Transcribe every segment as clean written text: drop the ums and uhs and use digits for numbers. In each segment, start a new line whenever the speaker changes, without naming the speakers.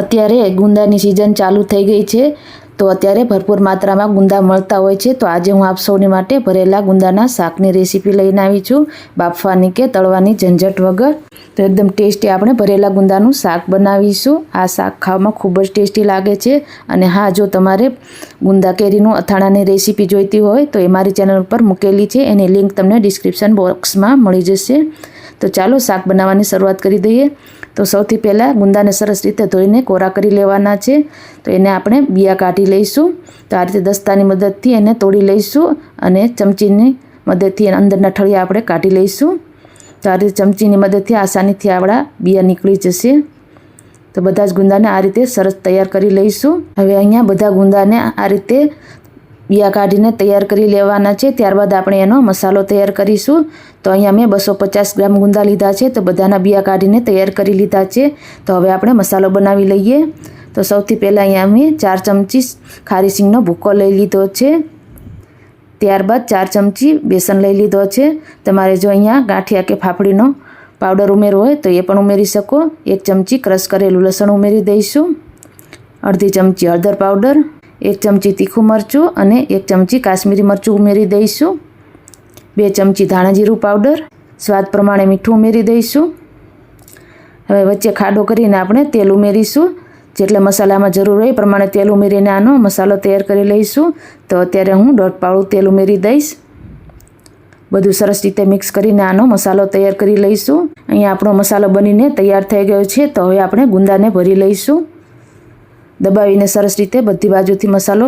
અત્યારે ગુંદાની સિઝન ચાલુ થઈ ગઈ છે, તો અત્યારે ભરપૂર માત્રામાં ગુંદા મળતા હોય છે. તો આજે હું આપ સૌની માટે ભરેલા ગુંદાના શાકની રેસીપી લઈને આવી છું, બાફવાની કે તળવાની ઝંઝટ વગર. તો એકદમ ટેસ્ટી આપણે ભરેલા ગુંદાનું શાક બનાવીશું. આ શાક ખાવામાં ખૂબ જ ટેસ્ટી લાગે છે. અને હા, જો તમારે ગુંદા કેરીનું અથાણાની રેસીપી જોઈતી હોય તો એ મારી ચેનલ ઉપર મૂકેલી છે, એની લિંક તમને ડિસ્ક્રિપ્શન બોક્સમાં મળી જશે. તો ચાલો શાક બનાવવાની શરૂઆત કરી દઈએ. તો સૌથી પહેલાં ગુંદાને સરસ રીતે ધોઈને કોરા કરી લેવાના છે. તો એને આપણે બિયા કાઢી લઈશું. તો આ રીતે દસ્તાની મદદથી એને તોડી લઈશું અને ચમચીની મદદથી અંદરના ઠળિયા આપણે કાઢી લઈશું. તો આ રીતે ચમચીની મદદથી આસાનીથી આપણા બિયા નીકળી જશે. તો બધા જ ગુંદાને આ રીતે સરસ તૈયાર કરી લઈશું. હવે અહીંયા બધા ગુંદાને આ રીતે બિયા કાઢીને તૈયાર કરી લેવાના છે. ત્યારબાદ આપણે એનો મસાલો તૈયાર કરીશું. તો અહીંયા મેં 250 ગ્રામ ગુંદા લીધા છે, તો બધાના બિયા કાઢીને તૈયાર કરી લીધા છે. તો હવે આપણે મસાલો બનાવી લઈએ. તો સૌથી પહેલાં અહીંયા મેં 4 ચમચી ખારી સિંગનો ભૂકો લઈ લીધો છે. ત્યારબાદ 4 ચમચી બેસન લઈ લીધો છે. તમારે જો અહીંયા ગાંઠિયા કે ફાફડીનો પાવડર ઉમેરવો હોય તો એ પણ ઉમેરી શકો. 1 ચમચી ક્રશ કરેલું લસણ ઉમેરી દઈશું. અડધી ચમચી હળદર પાવડર, 1 ચમચી તીખું મરચું અને 1 ચમચી કાશ્મીરી મરચું ઉમેરી દઈશું. 2 ચમચી ધાણા જીરું પાવડર, સ્વાદ પ્રમાણે મીઠું ઉમેરી દઈશું. હવે વચ્ચે ખાડો કરીને આપણે તેલ ઉમેરીશું. જેટલા મસાલામાં જરૂર હોય એ પ્રમાણે તેલ ઉમેરીને આનો મસાલો તૈયાર કરી લઈશું. તો અત્યારે હું 1.5 પાવડું તેલ ઉમેરી દઈશ. બધું સરસ રીતે મિક્સ કરીને આનો મસાલો તૈયાર કરી લઈશું. અહીંયા આપણો મસાલો બનીને તૈયાર થઈ ગયો છે. તો હવે આપણે ગુંદાને ભરી લઈશું. દબાવીને સરસ રીતે બધી બાજુથી મસાલો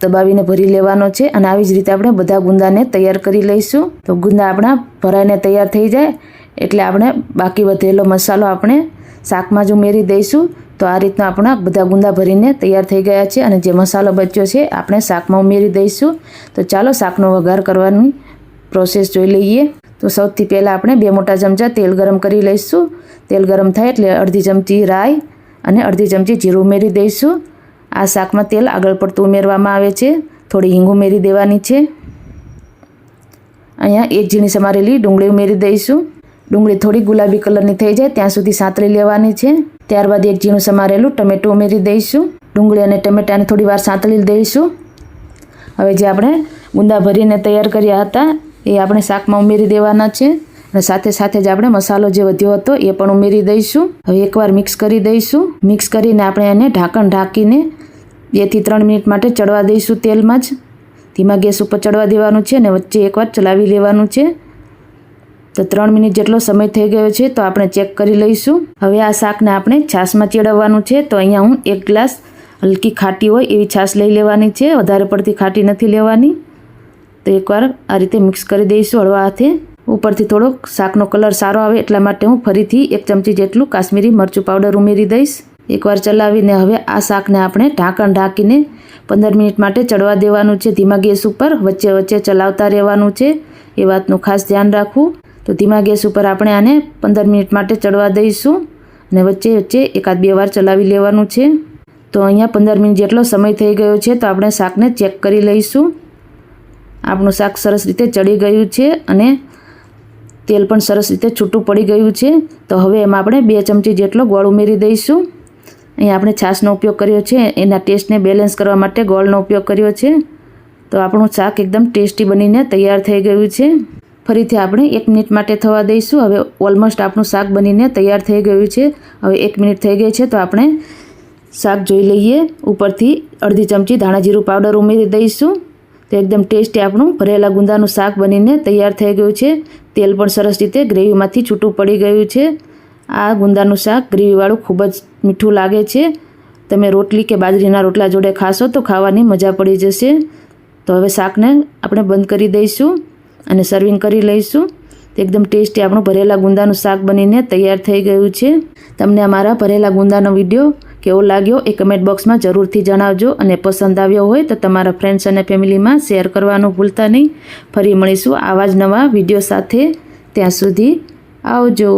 દબાવીને ભરી લેવાનો છે. અને આવી જ રીતે આપણે બધા ગુંદાને તૈયાર કરી લઈશું. તો ગુંદા આપણા ભરાઈને તૈયાર થઈ જાય એટલે આપણે બાકી વધેલો મસાલો આપણે શાકમાં જ ઉમેરી દઈશું. તો આ રીતના આપણા બધા ગુંદા ભરીને તૈયાર થઈ ગયા છે. અને જે મસાલો બચ્યો છે આપણે શાકમાં ઉમેરી દઈશું. તો ચાલો શાકનો વઘાર કરવાની પ્રોસેસ જોઈ લઈએ. તો સૌથી પહેલાં આપણે 2 મોટા ચમચા તેલ ગરમ કરી લઈશું. તેલ ગરમ થાય એટલે અડધી ચમચી રાઈ અને અડધી ચમચી જીરું ઉમેરી દઈશું. આ શાકમાં તેલ આગળ પડતું ઉમેરવામાં આવે છે. થોડી હિંગ ઉમેરી દેવાની છે. અહીંયા 1 ઝીણી સમારેલી ડુંગળી ઉમેરી દઈશું. ડુંગળી થોડી ગુલાબી કલરની થઈ જાય ત્યાં સુધી સાંતળી લેવાની છે. ત્યારબાદ 1 ઝીણું સમારેલું ટમેટું ઉમેરી દઈશું. ડુંગળી અને ટમેટાને થોડી વાર સાંતળી દઈશું. હવે જે આપણે ગુંદા ભરીને તૈયાર કર્યા હતા એ આપણે શાકમાં ઉમેરી દેવાના છે. અને સાથે સાથે જ આપણે મસાલો જે વધ્યો હતો એ પણ ઉમેરી દઈશું. હવે એકવાર મિક્સ કરી દઈશું. મિક્સ કરીને આપણે એને ઢાંકણ ઢાંકીને 2 થી 3 મિનિટ માટે ચડવા દઈશું. તેલમાં જ ધીમા ગેસ ઉપર ચડવા દેવાનું છે અને વચ્ચે એકવાર ચલાવી લેવાનું છે. તો 3 મિનિટ જેટલો સમય થઈ ગયો છે. તો આપણે ચેક કરી લઈશું. હવે આ શાકને આપણે છાશમાં ચેડવવાનું છે. તો અહીંયા હું 1 ગ્લાસ હલકી ખાટી હોય એવી છાશ લઈ લેવાની છે. વધારે પડતી ખાટી નથી લેવાની. તો એકવાર આ રીતે મિક્સ કરી દઈશું હળવા હાથે. ઉપરથી થોડોક શાકનો કલર સારો આવે એટલા માટે હું ફરીથી 1 ચમચી જેટલું કાશ્મીરી મરચું પાવડર ઉમેરી દઈશ. એકવાર ચલાવીને હવે આ શાકને આપણે ઢાંકણ ઢાંકીને 15 મિનિટ માટે ચડવા દેવાનું છે ધીમા ગેસ ઉપર. વચ્ચે વચ્ચે ચલાવતા રહેવાનું છે, એ વાતનું ખાસ ધ્યાન રાખવું. તો ધીમા ગેસ ઉપર આપણે આને 15 મિનિટ માટે ચડવા દઈશું અને વચ્ચે વચ્ચે 1-2 વાર ચલાવી લેવાનું છે. તો અહીંયા 15 મિનિટ જેટલો સમય થઈ ગયો છે. તો આપણે શાકને ચેક કરી લઈશું. આપણું શાક સરસ રીતે ચડી ગયું છે અને તેલ પણ સરસ રીતે છૂટું પડી ગયું છે. તો હવે એમાં આપણે 2 ચમચી જેટલો ગોળ ઉમેરી દઈશું. અહીંયા આપણે છાશનો ઉપયોગ કર્યો છે, એના ટેસ્ટને બેલેન્સ કરવા માટે ગોળનો ઉપયોગ કર્યો છે. તો આપણું શાક એકદમ ટેસ્ટી બનીને તૈયાર થઈ ગયું છે. ફરીથી આપણે 1 મિનિટ માટે થવા દઈશું. હવે ઓલમોસ્ટ આપણું શાક બનીને તૈયાર થઈ ગયું છે. હવે 1 મિનિટ થઈ ગઈ છે. તો આપણે શાક જોઈ લઈએ. ઉપરથી અડધી ચમચી ધાણા જીરું પાવડર ઉમેરી દઈશું. તો એકદમ ટેસ્ટી આપણું ભરેલા ગુંદાનું શાક બનીને તૈયાર થઈ ગયું છે. તેલ પણ સરસ રીતે ગ્રેવીમાંથી છૂટું પડી ગયું છે. આ ગુંદાનું શાક ગ્રેવીવાળું ખૂબ જ મીઠું લાગે છે. તમે રોટલી કે બાજરીના રોટલા જોડે ખાશો તો ખાવાની મજા પડી જશે. તો હવે શાકને આપણે બંધ કરી દઈશું અને સર્વિંગ કરી લઈશું. તો એકદમ ટેસ્ટી આપણું ભરેલા ગુંદાનું શાક બનીને તૈયાર થઈ ગયું છે. તમને અમારા ભરેલા ગુંદાનો વિડીયો કેવો લાગ્યો એ કમેન્ટ બોક્સમાં જરૂરથી જણાવજો. અને પસંદ આવ્યો હોય તો તમારા ફ્રેન્ડ્સ અને ફેમિલીમાં શેર કરવાનું ભૂલતા નહીં. ફરી મળીશું આવા જ નવા વિડીયો સાથે. ત્યાં સુધી આવજો.